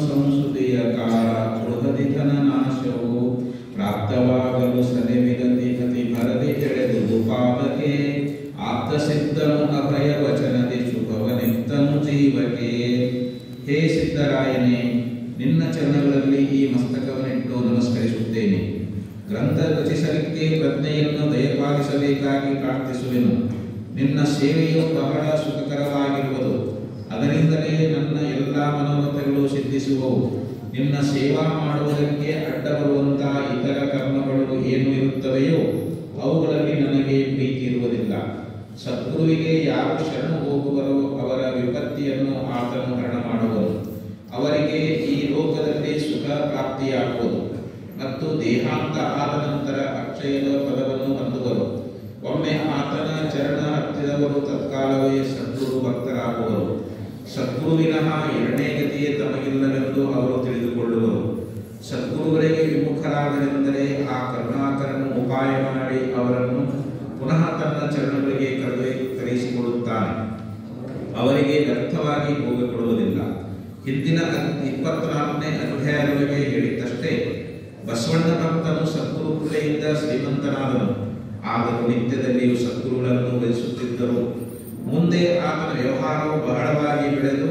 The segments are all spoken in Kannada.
ಸಂಸ್ಕೃತಿಯ ಕಾಲ ಬೃಹದಿತನ ನಾಶವು ಪ್ರಾಪ್ತವಾಗಲು ಸದೆವಿಗತಿ ಗತಿ ಭರದಿ ಎಳೆದು ಪಾಪಕ್ಕೆ ಆಪ್ತಸಿದ್ಧನು ಅಭಯ ವಚನದಿ ಶುಭವನಿತ್ತನು ಜೀವಕ್ಕೆ. ಹೇ ಸಿದ್ದರಾಯನೇ, ನಿನ್ನ ಚರಣಗಳಲ್ಲಿ ಈ ಮಸ್ತಕವನ್ನಿಟ್ಟು ನಮಸ್ಕರಿಸುತ್ತೇನೆ. ಗ್ರಂಥ ರಚಿಸಲಿಕ್ಕೆ ಪ್ರಜ್ಞೆಯನ್ನು ದಯಪಾಲಿಸಬೇಕಾಗಿ ಪ್ರಾರ್ಥಿಸುವೆನು. ನಿನ್ನ ಸೇವೆಯು ಬಹಳ ಸುಖಕರವಾಗಿರುವುದು, ಅದರಿಂದಲೇ ನನ್ನ ಎಲ್ಲ ಮನೋರಥಗಳು ಸಿದ್ಧಿಸುವವು. ನಿನ್ನ ಸೇವಾ ಮಾಡುವುದಕ್ಕೆ ಅಡ್ಡ ಬರುವಂತಹ ಇತರ ಕರ್ಮಗಳು ಏನು ಇರುತ್ತವೆಯೋ ಅವುಗಳಲ್ಲಿ ನನಗೆ ಪ್ರೀತಿ ಇರುವುದಿಲ್ಲ. ಸದ್ಗುರುವಿಗೆ ಯಾರು ಶರಣು ಹೋಗುವರೋ ಅವರ ವಿಪತ್ತಿಯನ್ನು ಆತನು ಹರಣ ಮಾಡುವನು. ಅವರಿಗೆ ಈ ಲೋಕದಲ್ಲಿ ಸುಖ ಪ್ರಾಪ್ತಿಯಾಗುವುದು ಮತ್ತು ದೇಹಾಂತ ಆದ ನಂತರ ಅಕ್ಷಯದ ಪದವನ್ನು ಹೊಂದುವರು. ಒಮ್ಮೆ ಆತನ ಚರಣ ಹತ್ತಿದವರು ತತ್ಕಾಲವೇ ಸದ್ಗುರು ಭಕ್ತರಾಗುವರು. ಸದ್ಗುರುವಿನಃ ಎರಡನೇ ಗತಿಯೇ ತಮಗಿಲ್ಲವೆಂದು ಅವರು ತಿಳಿದುಕೊಳ್ಳುವರು. ಸದ್ಗುರುವರಿಗೆ ವಿಮುಖರಾದರೆಂದರೆ ಆ ಕರುಣಾಕರನು ಉಪಾಯ ಮಾಡಿ ಅವರನ್ನು ಪುನಃ ತನ್ನ ಚರಣಗಳಿಗೆ ಕರೆಯಿಸಿಕೊಡುತ್ತಾನೆ. ಅವರಿಗೆ ವ್ಯರ್ಥವಾಗಿ ಹೋಗಿಕೊಡುವುದಿಲ್ಲ. ಹಿಂದಿನ 24ನೇ ಅಧ್ಯಾಯದೊಳಗೆ ಹೇಳಿದ್ದಷ್ಟೇ, ಬಸವಣ್ಣ ಭಕ್ತನು ಸದ್ಗುರು ಕೃಪೆಯಿಂದ ಶ್ರೀಮಂತನಾದನು. ಆದರೂ ನಿತ್ಯದಲ್ಲಿಯೂ ಸದ್ಗುರುಗಳನ್ನು ವಹಿಸುತ್ತಿದ್ದರು. ಮುಂದೆ ಆತನ ವ್ಯವಹಾರವು ಬಹಳವಾಗಿ ಬೆಳೆದು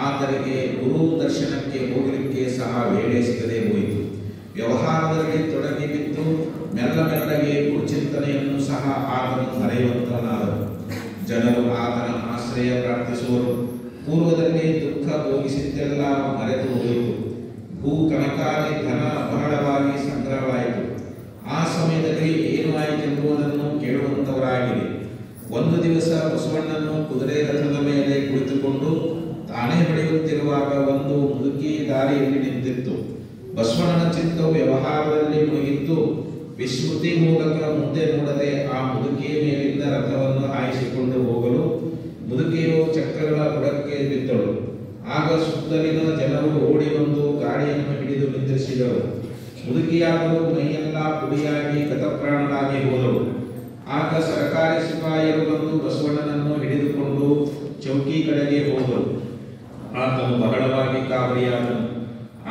ಆತನಿಗೆ ಗುರು ದರ್ಶನಕ್ಕೆ ಹೋಗಲಿಕ್ಕೆ ಸಹ ವೇಳೆ ಸಿಗದೆ ಹೋಯಿತು. ವ್ಯವಹಾರದಲ್ಲಿ ತೊಡಗಿ ಬಿದ್ದು ಮೆಲ್ಲಗೆ ಗುರುಚಿಂತನೆಯನ್ನು ಸಹ ಆತನು ಮರೆಯುವಂತನಾದನು. ಜನರು ಆತನ ಆಶ್ರಯ ಪ್ರಾರ್ಥಿಸುವರು. ಪೂರ್ವದಲ್ಲಿ ದುಃಖ ಭೋಗಿಸಿದ್ದೆಲ್ಲ ಮರೆತು ಹೋಯಿತು. ಭೂ ಕನಕಾದಿ ಧನ ಬಹಳವಾಗಿ ಸಂಗ್ರಹವಾಯಿತು. ಆ ಸಮಯದಲ್ಲಿ ಏನು ಆಯಿತೆಂಬುದನ್ನು ಕೇಳುವಂತವರಾಗಿದೆ. ಒಂದು ದಿವಸ ಬಸವಣ್ಣನು ಕುದುರೆ ರಥದ ಮೇಲೆ ಕುಳಿತುಕೊಂಡು ತಾನೇ ಹೊಡೆಯುತ್ತಿರುವಾಗ ಒಂದು ಮುದುಕಿ ದಾರಿಯಲ್ಲಿ ನಿಂತಿತ್ತು. ಬಸವಣ್ಣನ ಚಿತ್ತವು ವ್ಯವಹಾರದಲ್ಲಿ ಮುಳುಗಿದ್ದು ವಿಸ್ಮೃತಿ ಮೂಲಕ ಮುಂದೆ ನೋಡದೆ ಆ ಮುದುಕಿಯ ಮೇಲಿಂದ ರಥವನ್ನು ಹಾಯಿಸಿಕೊಂಡು ಹೋಗಲು ಮುದುಕಿಯು ಚಕ್ರಗಳ ಬುಡಕ್ಕೆ ಬಿದ್ದಳು. ಆಗ ಸುತ್ತಲಿನ ಜನರು ಓಡಿ ಬಂದು ಗಾಡಿಯನ್ನು ಹಿಡಿದು ನಿಂದಿರಿಸಿದರು. ಮುದುಕಿಯಾದರೂ ಮೈಯೆಲ್ಲ ಪುಡಿಯಾಗಿ ಗತಪ್ರಾಣರಾಗಿ ಹೋದಳು. ಆಗ ಸರಕಾರಿ ಸಿಪಾಯಿಯರು ಬಂದು ಬಸವಣ್ಣನನ್ನು ಹಿಡಿದುಕೊಂಡು ಚೌಕಿ ಕಡೆಗೆ ಹೋದರು. ಆತನು ಬಹಳವಾಗಿ ಕಾವಲಿಯಾದನು.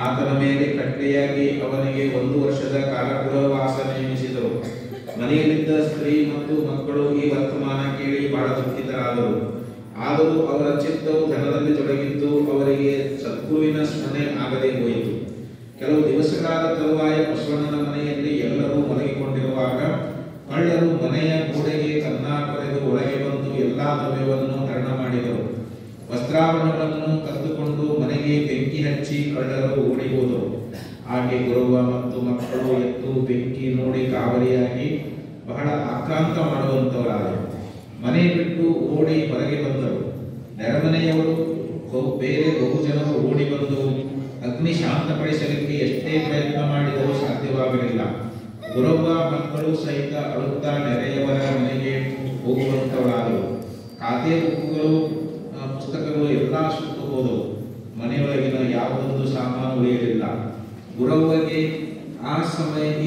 ಆತನ ಮೇಲೆ ಕಟ್ಟೆಯಾಗಿ ಅವನಿಗೆ 1 ವರ್ಷದ ಕಾರಾಗೃಹವಾಸ ನೇಮಿಸಿದರು. ಮನೆಯಲ್ಲಿದ್ದ ಸ್ತ್ರೀ ಮತ್ತು ಮಕ್ಕಳು ಈ ವರ್ತಮಾನ ಕೇಳಿ ಬಹಳ ದುಃಖಿತರಾದರು. ಆದರೂ ಅವರ ಚಿತ್ತವು ಧನದಲ್ಲಿ ತೊಡಗಿದ್ದು ಅವರಿಗೆ ಸದ್ಗುರುವಿನ ಸ್ಮರಣೆ ಆಗದೆ ಹೋಯಿತು. ಕೆಲವು ದಿವಸಗಳಾದ ತರುವಾಯ ಬಸವಣ್ಣನ ಮನೆಯಲ್ಲಿ ಎಲ್ಲರೂ ಮಲಗಿಕೊಂಡಿರುವಾಗ ಕಳ್ಳರು ಮನೆಯ ಗೋಡೆಗೆ ಕನ್ನ ಕೊರೆದು ಒಳಗೆ ಬಂದು ಎಲ್ಲಾ ದ್ರವ್ಯವನ್ನು ಹರಣ ಮಾಡಿದರು. ವಸ್ತ್ರಾಭರಣಗಳನ್ನು ಕದ್ದುಕೊಂಡು ಮನೆಗೆ ಬೆಂಕಿ ಹಚ್ಚಿ ಕಳ್ಳರು ಓಡಿ ಹೋದರು. ಹಾಗೆ ಗುರುವ ಮತ್ತು ಮಕ್ಕಳು ಎದ್ದು ಬೆಂಕಿ ನೋಡಿ ಕಾವಲಿಯಾಗಿ ಬಹಳ ಆಕ್ರಾಂತ ಮಾಡುವಂತವರಾದರು. ಮನೆ ಬಿಟ್ಟು ಓಡಿ ಹೊರಗೆ ಬಂದರು. ನೆರೆಮನೆಯವರು ಬೇರೆ ಬಹುಜನರು ಓಡಿ ಬಂದು ಅಗ್ನಿ ಶಾಂತಪಡಿಸಲಿಕ್ಕೆ ಎಷ್ಟೇ ಪ್ರಯತ್ನ ಮಾಡಿದರೂ ಸಾಧ್ಯವಾಗಲಿಲ್ಲ. ಗುರವ್ವ ಮಕ್ಕಳು ಸಹಿತ ಅಳುತ್ತಾ ನೆರೆಯವರ ಮನೆಗೆ ಹೋಗುವಂತವರಾದರು. ಖಾತೆ ಬುಕ್ಕುಗಳು ಪುಸ್ತಕಗಳು ಎಲ್ಲ ಸುಟ್ಟು ಹೋದವು. ಮನೆಯೊಳಗಿನ ಯಾವುದೊಂದು ಸಾಮಾನು ಉಳಿಯಲಿಲ್ಲ. ಗುರವ್ವಗೆ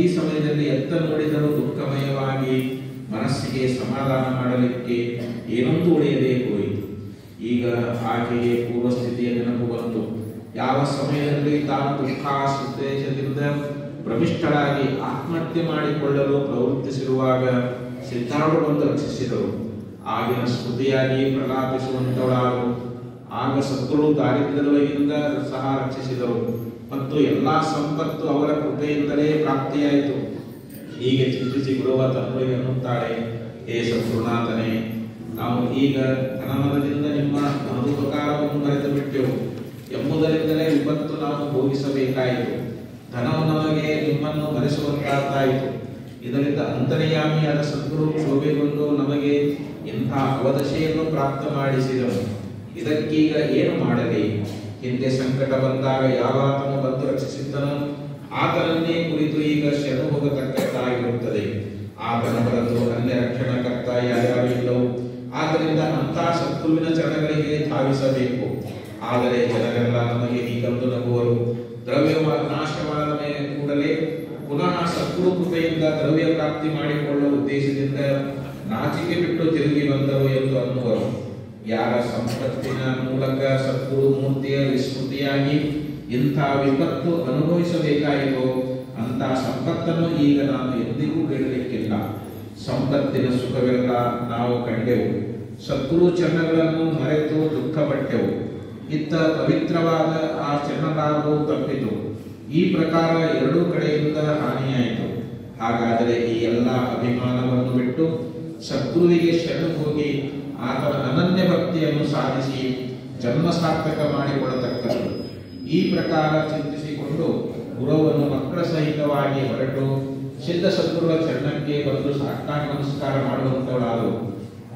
ಈ ಸಮಯದಲ್ಲಿ ಎತ್ತ ನೋಡಿದರೂ ದುಃಖಮಯವಾಗಿ ಮನಸ್ಸಿಗೆ ಸಮಾಧಾನ ಮಾಡಲಿಕ್ಕೆ ಏನೊಂದು ಉಳಿಯದೇ ಹೋಯಿತು. ಈಗ ಆಕೆಗೆ ಪೂರ್ವಸ್ಥಿತಿಯ ನೆನಪು ಬಂತು. ಯಾವ ಸಮಯದಲ್ಲಿ ತಾನು ದುಃಖಾಸುದ್ದೇಶದಿಂದ ಪ್ರವಿಷ್ಟರಾಗಿ ಆತ್ಮಹತ್ಯೆ ಮಾಡಿಕೊಳ್ಳಲು ಪ್ರವೃತ್ತಿಸಿರುವಾಗ ಸಿದ್ಧಾರೂಢರು ಬಂದು ರಕ್ಷಿಸಿದರು. ಆಗಿನ ಸ್ಮೃತಿಯಾಗಿ ಪ್ರಲಾಪಿಸುವಂತವಳಾದರು. ಆಗ ಸದ್ಗುರು ದಾರಿದ್ರ್ಯದೊಳಗಿಂದ ಸಹ ರಕ್ಷಿಸಿದರು ಮತ್ತು ಎಲ್ಲಾ ಸಂಪತ್ತು ಅವರ ಕೃಪೆಯಿಂದಲೇ ಪ್ರಾಪ್ತಿಯಾಯಿತು. ಹೀಗೆ ಚಿಂತಿಸಿ ಗುರುವ ತನ್ನುಳಿಗೆ ಅನ್ನುತ್ತಾಳೆ, ಹೇ ಸದ್ಗುರುನಾಥನೇ, ನಾವು ಈಗ ಧನಮದದಿಂದ ನಿಮ್ಮ ಮಹದುಪಕಾರವನ್ನು ಮರೆತು ಬಿಟ್ಟೆವು ಎಂಬುದರಿಂದಲೇ ವಿಪತ್ತು ನಾವು ಭೋಗಿಸಬೇಕಾಯಿತು. ಧನವು ನಮಗೆ ನಿಮ್ಮನ್ನು ಮರೆಸುವಂತಾಯಿತು. ಇದರಿಂದ ಅಂತರ್ಯಾಮಿಯಾದ ಸದ್ಗುರು ಕ್ಷೋಭೆಗೊಂಡು ನಮಗೆ ಇಂಥ ಅವದಶೆಯನ್ನು ಪ್ರಾಪ್ತ ಮಾಡಿಸಿದನು. ಇದಕ್ಕೀಗ ಏನು ಮಾಡಲಿ? ಹಿಂದೆ ಸಂಕಟ ಬಂದಾಗ ಯಾವಾತನು ಬಂದು ರಕ್ಷಿಸಿದ್ದನು ಆತನನ್ನೇ ಕುರಿತು ಈಗ ಶರಣು ಹೋಗತಕ್ಕದ್ದಾಗಿರುತ್ತದೆ. ಆತನ ಹೊರತು ಅನ್ಯ ರಕ್ಷಣಕರ್ತ ಯಾರ್ಯಾರಿಲ್ಲವು. ಆದ್ದರಿಂದ ಅಂಥ ಸದ್ಗುರುವಿನ ಚರಣಗಳಿಗೆ ಧಾವಿಸಬೇಕು. ಆದರೆ ಜನರೆಲ್ಲ ನಮಗೆ ಹೀಗಂದು ನಗುವರು. ದ್ರವ್ಯ ನಾಶವಾದ ಮೇಲೆ ಕೂಡಲೇ ಪುನಃ ಸದ್ಗುರು ಕೃಪೆಯಿಂದ ದ್ರವ್ಯ ಪ್ರಾಪ್ತಿ ಮಾಡಿಕೊಳ್ಳುವ ಉದ್ದೇಶದಿಂದ ನಾಚಿಕೆ ಬಿಟ್ಟು ತಿರುಗಿ ಬಂದರು ಎಂದು ಅನ್ನುವರು. ಯಾರ ಸಂಪತ್ತಿನ ಮೂಲಕ ಸದ್ಗುರು ಮೂರ್ತಿಯ ವಿಸ್ಮೃತಿಯಾಗಿ ಇಂಥ ವಿಪತ್ತು ಅನುಭವಿಸಬೇಕಾಯಿತೋ ಅಂತ ಸಂಪತ್ತನ್ನು ಈಗ ನಾನು ಎಂದಿಗೂ ಬೇಡಲಿಕ್ಕಿಲ್ಲ. ಸಂಪತ್ತಿನ ಸುಖವೆಲ್ಲ ನಾವು ಕಂಡೆವು, ಸದ್ಗುರು ಚರಣಗಳನ್ನು ಮರೆತು ದುಃಖಪಟ್ಟೆವು. ಇತ್ತ ಪವಿತ್ರವಾದ ಆ ಚರಣಲಾಭವು ತಪ್ಪಿತು. ಈ ಪ್ರಕಾರ ಎರಡೂ ಕಡೆಯಿಂದ ಹಾನಿಯಾಯಿತು. ಹಾಗಾದರೆ ಈ ಎಲ್ಲ ಅಭಿಮಾನವನ್ನು ಬಿಟ್ಟು ಸದ್ಗುರುವಿಗೆ ಶರಣು ಹೋಗಿ ಆತನ ಅನನ್ಯ ಭಕ್ತಿಯನ್ನು ಸಾಧಿಸಿ ಜನ್ಮ ಸಾರ್ಥಕ ಮಾಡಿಕೊಳ್ಳತಕ್ಕದ್ದು. ಈ ಪ್ರಕಾರ ಚಿಂತಿಸಿಕೊಂಡು ಗುರುವನ್ನು ಮಕ್ಕಳ ಸಹಿತವಾಗಿ ಹೊರಟು ಸಿದ್ಧ ಸದ್ಗುರುಗಳ ಚರಣಕ್ಕೆ ಬಂದು ಸಾಷ್ಟಾಂಗ ನಮಸ್ಕಾರ ಮಾಡುವಂತವಳಾದವು.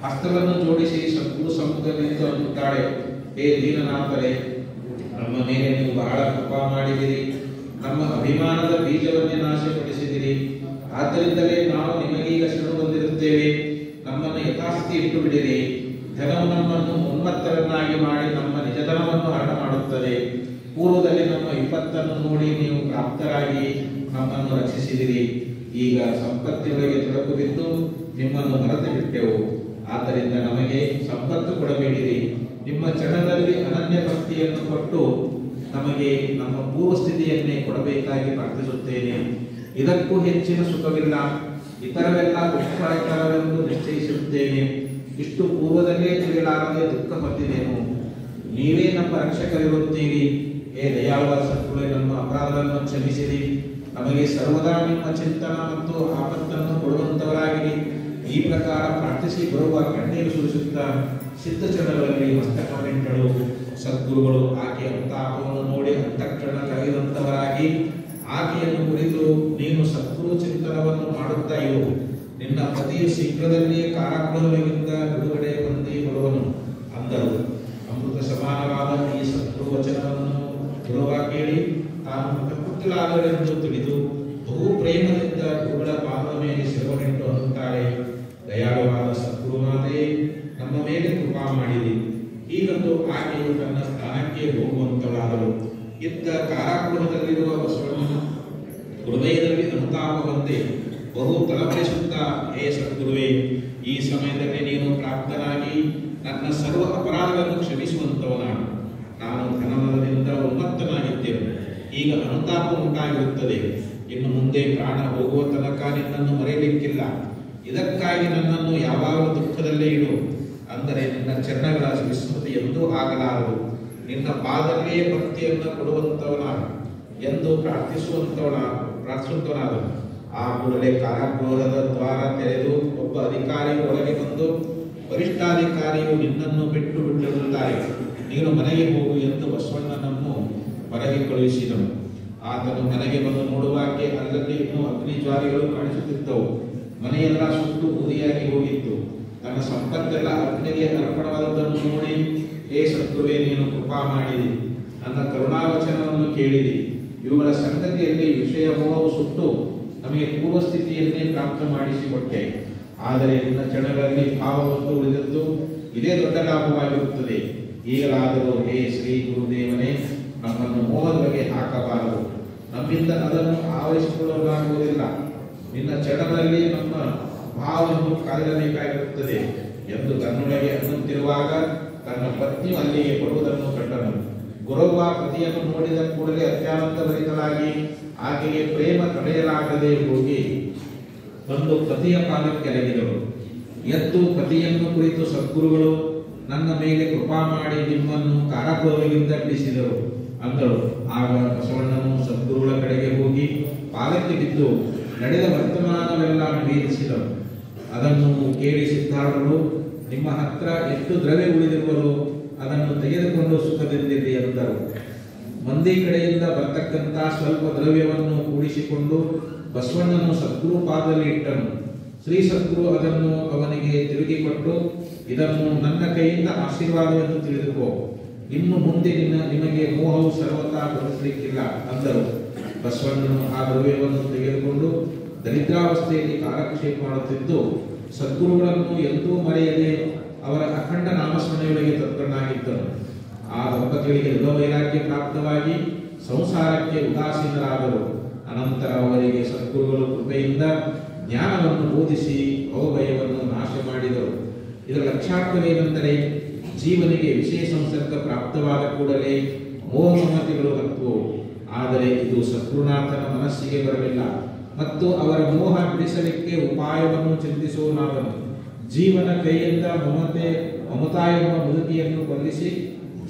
ಹಸ್ತವನ್ನು ಜೋಡಿಸಿ ಸದ್ಗುರು ಸಮ್ಮುಖದಿಂದ ಅನ್ನುತ್ತಾಳೆ, ಹೇ ದೀನನಾಥರೇ, ನಮ್ಮ ಮೇಲೆ ನೀವು ಬಹಳ ಕೃಪಾ ಮಾಡಿದಿರಿ. ನಮ್ಮ ಅಭಿಮಾನದ ಬೀಜವನ್ನೇ ನಾಶಪಡಿಸಿದಿರಿ. ಆದ್ದರಿಂದಲೇ ನಾವು ನಿಮಗೀಗ ಶರಣು ಬಂದಿರುತ್ತೇವೆ. ನಮ್ಮನ್ನು ಯಥಾಸ್ಥಿತಿ ಇಟ್ಟು ಬಿಡಿರಿ. ಧನವು ನಮ್ಮನ್ನು ಉನ್ಮತ್ತರನ್ನಾಗಿ ಮಾಡಿ ನಮ್ಮ ನಿಜಧನವನ್ನು ಹರಣ ಮಾಡುತ್ತದೆ. ಪೂರ್ವದಲ್ಲಿ ನಮ್ಮ ವಿಪತ್ತನ್ನು ನೋಡಿ ನೀವು ಪ್ರಾಪ್ತರಾಗಿ ನಮ್ಮನ್ನು ರಕ್ಷಿಸಿದಿರಿ. ಈಗ ಸಂಪತ್ತಿನೊಳಗೆ ತೊಡಕು ಬಿದ್ದು ನಿಮ್ಮನ್ನು ಮರೆತು ಬಿಟ್ಟೆವು. ಆದ್ದರಿಂದ ನಮಗೆ ಸಂಪತ್ತು ಕೊಡಬೇಡಿರಿ. ನಿಮ್ಮ ಚರಣದಲ್ಲಿ ಅನನ್ಯ ಭಕ್ತಿಯನ್ನು ಕೊಟ್ಟು ನಮಗೆ ನಮ್ಮ ಪೂರ್ವ ಸ್ಥಿತಿಯನ್ನೇ ಕೊಡಬೇಕಾಗಿ ಪ್ರಾರ್ಥಿಸುತ್ತೇನೆ. ಇದಕ್ಕೂ ಹೆಚ್ಚಿನ ಸುಖವಿಲ್ಲ. ಇತರವೆಲ್ಲ ದುಃಖಕರವೆಂದು ನಿಶ್ಚಯಿಸುತ್ತೇನೆ. ಇಷ್ಟು ಪೂರ್ವದಲ್ಲೇ ತಿಳಿಯಲಾರದೆ ದುಃಖ ಹೊಂದಿದೆನು. ನೀವೇ ನಮ್ಮ ರಕ್ಷಕರಿರುತ್ತೀರಿ. ಹೇ ದಯಾಳುವಾದ ಸದ್ಗುರುವೇ, ನಮ್ಮ ಅಪರಾಧಗಳನ್ನು ಕ್ಷಮಿಸಿರಿ. ನಮಗೆ ಸರ್ವದಾ ನಿಮ್ಮ ಚಿಂತನ ಮತ್ತು ಆಪತ್ತನ್ನು ಕೊಡುವಂತವರಾಗಿರಿ. ಈ ಪ್ರಕಾರ ಪ್ರಾರ್ಥಿಸಿ ಬರುವ ಕಣ್ಣೀರು ಸುರಿಸುತ್ತಾ ಸಿದ್ಧ ಚರಣಗಳಲ್ಲಿ ಮಸ್ತಕವನ್ನಿಟ್ಟಳು. ಸದ್ಗುರುಗಳು ಆಕೆಯ ಅಂತಾಪವನ್ನು ನೋಡಿ ಅಂತಕ್ಷಣ ಕರೆದಂತವರಾಗಿ ಆಕೆಯನ್ನು ಕುರಿತು, ನೀನು ಸದ್ಗುರು ಚಿಂತನವನ್ನು ಮಾಡುತ್ತಾ ಇರು. ನಿನ್ನ ಪತಿಯು ಶೀಘ್ರದಲ್ಲಿಯೇ ಕಾರಾಗೃಹದಿಂದ ಬಿಡುಗಡೆ ಹೊಂದಿ ಬರುವನು ಅಂದರು. ಅಮೃತ ಸಮಾನವಾದ ಈ ಸದ್ಗುರು ವಚನವನ್ನು ಗುರುವ ಕೇಳಿ ತಾನು ಮೃತಪುತ್ರಳಾದಳೆಂದು ತಿಳಿದು ಬಹು ಪ್ರೇಮದಿಂದ ಗುರುಗಳ ಪಾದದ ಮೇಲೆ ಶಿರವನ್ನಿಟ್ಟು ಅನ್ನುತ್ತಾಳೆ, ದಯಾಳುವಾದ ಸದ್ಗುರು ಮಾತೆ, ನಮ್ಮ ಮೇಲೆ ಕೃಪಾ ಮಾಡಿರಿ. ಹೀಗಂದು ಆಕೆಯು ತನ್ನ ಸ್ಥಾನಕ್ಕೆ ಹೋಗುವಂತಳಾದಳು. ಇದ್ದ ಕಾರಾಗೃಹದಲ್ಲಿರುವ ಬಸವಣ್ಣನು ಹೃದಯದಲ್ಲಿ ಅನುತಾಪವಂತೆ ಬಹು ತಲಪಡಿಸುತ್ತಾ, ಹೇ ಸದ್ಗುರುವೇ, ಈ ಸಮಯದಲ್ಲಿ ನೀನು ಪ್ರಾಪ್ತನಾಗಿ ನನ್ನ ಸರ್ವ ಅಪರಾಧಗಳನ್ನು ಕ್ಷಮಿಸುವಂತವನಾನು. ನಾನು ಧನಮದದಿಂದ ಉನ್ಮತ್ತನಾಗಿದ್ದೇನೆ. ಈಗ ಅನುತಾಪ ಉಂಟಾಗಿರುತ್ತದೆ. ಇನ್ನು ಮುಂದೆ ಪ್ರಾಣ ಹೋಗುವ ತನಕ ನಿನ್ನನ್ನು ಮರೆಯಲಿಕ್ಕಿಲ್ಲ. ಇದಕ್ಕಾಗಿ ನನ್ನನ್ನು ಯಾವಾಗಲೂ ದುಃಖದಲ್ಲೇ ಇಡು. ಅಂದರೆ ನಿನ್ನ ಚರಣಗಳ ವಿಸ್ಮೃತಿ ಎಂದೂ ಆಗಲಾರದು. ನಿನ್ನ ಪಾದದಲ್ಲಿಯೇ ಭಕ್ತಿಯನ್ನು ಕೊಡುವಂತವನಾನು ಎಂದು ಪ್ರಾರ್ಥಿಸುವಂತವನಾದನು. ಆ ಕೂಡಲೇ ಕಾರಾಗೃಹದ ದ್ವಾರ ತೆರೆದು ಒಬ್ಬ ಅಧಿಕಾರಿಯು ಒಳಗೆ ಬಂದು, ವರಿಷ್ಠಾಧಿಕಾರಿಯು ನಿನ್ನನ್ನು ಬಿಟ್ಟು ಬಿಟ್ಟಿರುತ್ತಾರೆ, ನೀನು ಮನೆಗೆ ಹೋಗು ಎಂದು ಬಸವಣ್ಣನನ್ನು ಹೊರಗೆ ಕಳುಹಿಸಿದನು. ಆತನು ಮನೆಗೆ ಬಂದು ನೋಡುವಾಗೆ ಅಲ್ಲಲ್ಲಿ ಇನ್ನೂ ಅಗ್ನಿ ಜ್ವಾಲೆಗಳು ಕಾಣಿಸುತ್ತಿದ್ದವು. ಮನೆಯೆಲ್ಲ ಸುಟ್ಟು ಬೂದಿಯಾಗಿ ಹೋಗಿತ್ತು. ತನ್ನ ಸಂಪತ್ತೆಲ್ಲ ಅಗ್ನಿಗೆ ಅರ್ಪಣವಾದದ್ದನ್ನು ನೋಡಿ, ಹೇ ಸದ್ಗುರುವೇ, ನೀನು ಕೃಪಾ ಮಾಡಿದಿ. ನನ್ನ ಕರುಣಾವಚನವನ್ನು ಕೇಳಿದಿ. ಇವುಗಳ ಸಂಗತಿಯಲ್ಲಿ ವಿಷಯ ಮೋಹವು ಸುಟ್ಟು ನಮಗೆ ಪೂರ್ವ ಸ್ಥಿತಿಯನ್ನೇ ಪ್ರಾಪ್ತ ಮಾಡಿಸಿಕೊಟ್ಟೆ. ಆದರೆ ನಿನ್ನ ಚರಣಗಳಲ್ಲಿ ಭಾವವನ್ನು ಉಳಿದದ್ದು ಇದೇ ದೊಡ್ಡ ಲಾಭವಾಗಿರುತ್ತದೆ. ಈಗಲಾದರೂ ಹೇ ಶ್ರೀ ಗುರುದೇವನೇ, ನಮ್ಮನ್ನು ಮೋಹದೊಳಗೆ ಹಾಕಬಾರದು. ನಮ್ಮಿಂದ ಅದನ್ನು ಆವರಿಸಿಕೊಳ್ಳಲಾಗುವುದಿಲ್ಲ. ನಿನ್ನ ಚರಣದಲ್ಲಿ ನಮ್ಮ ಭಾವವನ್ನು ಕಾದಿರಬೇಕಾಗಿರುತ್ತದೆ ಎಂದು ತನ್ನೊಳಗೆ ಅನ್ನುತ್ತಿರುವಾಗ ತನ್ನ ಪತ್ನಿಯು ಅಲ್ಲಿಗೆ ಬರುವುದನ್ನು ಕಂಡನು. ಗುರವ್ವ ಪತಿಯನ್ನು ನೋಡಿದ ಕೂಡಲೇ ಅತ್ಯಾನಂದ ಭರಿತಳಾಗಿ ಆಕೆಗೆ ಪ್ರೇಮ ತಡೆಯಲಾಗದೆ ಹೋಗಿ ಬಂದು ಪತಿಯ ಪಾದಕ್ಕೆ ಎರಗಿದಳು. ಎದ್ದು ಪತಿಯನ್ನು ಕುರಿತು ಸದ್ಗುರುಗಳು ನನ್ನ ಮೇಲೆ ಕೃಪಾ ಮಾಡಿ ನಿಮ್ಮನ್ನು ಕಾರಾಗೃಹದಿಂದ ಬಿಡಿಸಿದರು ಅಂದಳು. ಆಗ ಬಸವಣ್ಣನು ಸದ್ಗುರುಗಳ ಕಡೆಗೆ ಹೋಗಿ ಪಾದಕ್ಕೆ ಬಿದ್ದು ನಡೆದ ವರ್ತಮಾನವೆಲ್ಲ ನಿವೇದಿಸಿದನು. ಅದನ್ನು ಕೇಳಿ ಸಿದ್ಧಾರ್ಥರು, ನಿಮ್ಮ ಹತ್ರ ಎಷ್ಟು ದ್ರವ್ಯ ಉಳಿದಿರುವರೋ ಅದನ್ನು ತೆಗೆದುಕೊಂಡು ಸುಖದಿಂದಿರಿ ಎಂದರು. ಮಂದಿ ಕಡೆಯಿಂದ ಬರ್ತಕ್ಕಂಥ ಸ್ವಲ್ಪ ದ್ರವ್ಯವನ್ನು ಕೂಡಿಸಿಕೊಂಡು ಬಸವಣ್ಣನು ಸದ್ಗುರು ಪಾದದಲ್ಲಿ ಇಟ್ಟನು. ಶ್ರೀ ಸದ್ಗುರು ಅದನ್ನು ಅವನಿಗೆ ತಿರುಗಿ ಕೊಟ್ಟು, ಇದನ್ನು ನನ್ನ ಕೈಯಿಂದ ಆಶೀರ್ವಾದವೆಂದು ತಿಳಿದುಕೋ. ಇನ್ನು ಮುಂದೆ ನಿಮಗೆ ಮೋಹವು ಸರ್ವತಾ ಬದುಕಲಿಕ್ಕಿಲ್ಲ ಅಂದರು. ಬಸವಣ್ಣನು ಆ ದ್ರವ್ಯವನ್ನು ತೆಗೆದುಕೊಂಡು ದರಿದ್ರಾವಸ್ಥೆಯಲ್ಲಿ ಕಾಲಕ್ಷೇಪ ಮಾಡುತ್ತಿದ್ದು ಸದ್ಗುರುಗಳನ್ನು ಎಂದೂ ಮರೆಯದೆ ಅವರ ಅಖಂಡ ನಾಮಸ್ಮರಣೆಯೊಳಗೆ ತತ್ಪರನಾಗಿದ್ದನು. ಆ ದಂಪತಿಗಳಿಗೆ ಋಣವೈರಾಗ್ಯ ಪ್ರಾಪ್ತವಾಗಿ ಸಂಸಾರಕ್ಕೆ ಉದಾಸೀನರಾದರು. ಅನಂತರ ಅವರಿಗೆ ಸದ್ಗುರುಗಳು ಕೃಪೆಯಿಂದ ಜ್ಞಾನವನ್ನು ಬೋಧಿಸಿ ಭವಭಯವನ್ನು ನಾಶ ಮಾಡಿದರು. ಇದರ ಲಕ್ಷಾರ್ಥವೇನೆಂದರೆ, ಜೀವನಿಗೆ ವಿಷಯ ಸಂಸರ್ಗ ಪ್ರಾಪ್ತವಾದ ಕೂಡಲೇ ಮೋಹಮತಿಗಳು ಹತ್ತುವು. ಆದರೆ ಇದು ಸದ್ಗುರುನಾಥನ ಮನಸ್ಸಿಗೆ ಬರಲಿಲ್ಲ ಮತ್ತು ಅವರ ಮೋಹ ಬಿಡಿಸಲಿಕ್ಕೆ ಉಪಾಯವನ್ನು ಚಿಂತಿಸುವನಾದನು. ಜೀವನ ಕೈಯಿಂದ ಮಮತಾ ಎಂಬ ಮುದುಕಿಯನ್ನು ಬಂಧಿಸಿ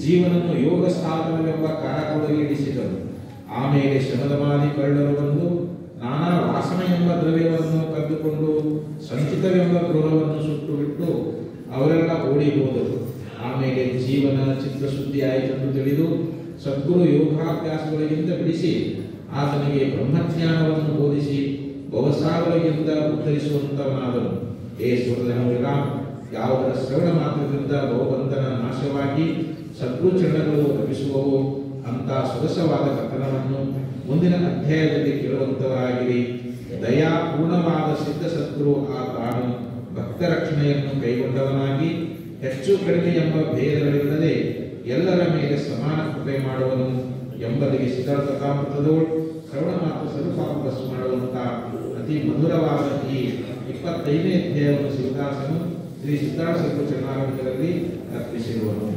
ಜೀವನನ್ನು ಯೋಗ ಸಾಧನವೆಂಬ ಕಾರಕೊಳಗೆ ಇಡಿಸಿದನು. ಆಮೇಲೆ ಶಮದಮಾದಿ ಕಳ್ಳರು ಬಂದು ನಾನಾ ವಾಸನ ಎಂಬ ದ್ರವ್ಯವನ್ನು ಕದ್ದುಕೊಂಡು ಸಂಚಿತವೆಂಬ ಗೃಹವನ್ನು ಸುಟ್ಟು ಬಿಟ್ಟು ಅವರೆಲ್ಲ ಓಡಿ ಹೋದರು. ಆಮೇಲೆ ಜೀವನ ಚಿತ್ತಶುದ್ಧಿ ಆಯಿತೆಂದು ತಿಳಿದು ಸದ್ಗುರು ಯೋಗಾಭ್ಯಾಸಗಳಿಗಿಂತ ಬಿಡಿಸಿ ಆತನಿಗೆ ಬ್ರಹ್ಮಜ್ಞಾನವನ್ನು ಬೋಧಿಸಿ ಭವಸಾಗರಗಳಿಗಿಂತ ಉತ್ತರಿಸುವಂತವನಾದನು. ಹೇ ಸುರಧನುವಿಗ, ಯಾವುದರ ಶ್ರವಣ ಮಾತ್ರದಿಂದ ಭವಬಂಧನ ನಾಶವಾಗಿ ಸದ್ಗುರುಚರಣಗಳು ಲಭಿಸುವವೋ ಅಂತ ಸೊಗಸವಾದ ಕಥನವನ್ನು ಮುಂದಿನ ಅಧ್ಯಾಯದಲ್ಲಿ ಕೇಳುವಂತವರಾಗಿರಿ. ದಯಾಪೂರ್ಣವಾದ ಸಿದ್ಧ ಸದ್ಗುರು ಆ ತಾನು ಭಕ್ತ ರಕ್ಷಣೆಯನ್ನು ಕೈಗೊಂಡವನಾಗಿ ಹೆಚ್ಚು ಕಡಿಮೆ ಎಂಬ ಭೇದಗಳಿಲ್ಲದೆ ಎಲ್ಲರ ಮೇಲೆ ಸಮಾನ ಕೃಪೆ ಮಾಡುವನು ಎಂಬುದಕ್ಕೆ ಸಿದ್ಧಾರ್ಥಕಾಮೃತದೋಳು ಶ್ರವಣ ಮಾತ್ರ ಸ್ವರೂಪಾಪಸ್ ಮಾಡುವಂತ ಅತಿ ಮಧುರವಾದ ಈ 25ನೇ ಅಧ್ಯಾಯವನ್ನು ಶಿವದಾಸನು ಶ್ರೀ ಸಿದ್ಧಾರ್ಥ ಸದ್ಗುರು ಚರಣಾರವಿಂದರಲ್ಲಿ ಅರ್ಪಿಸಿರುವನು.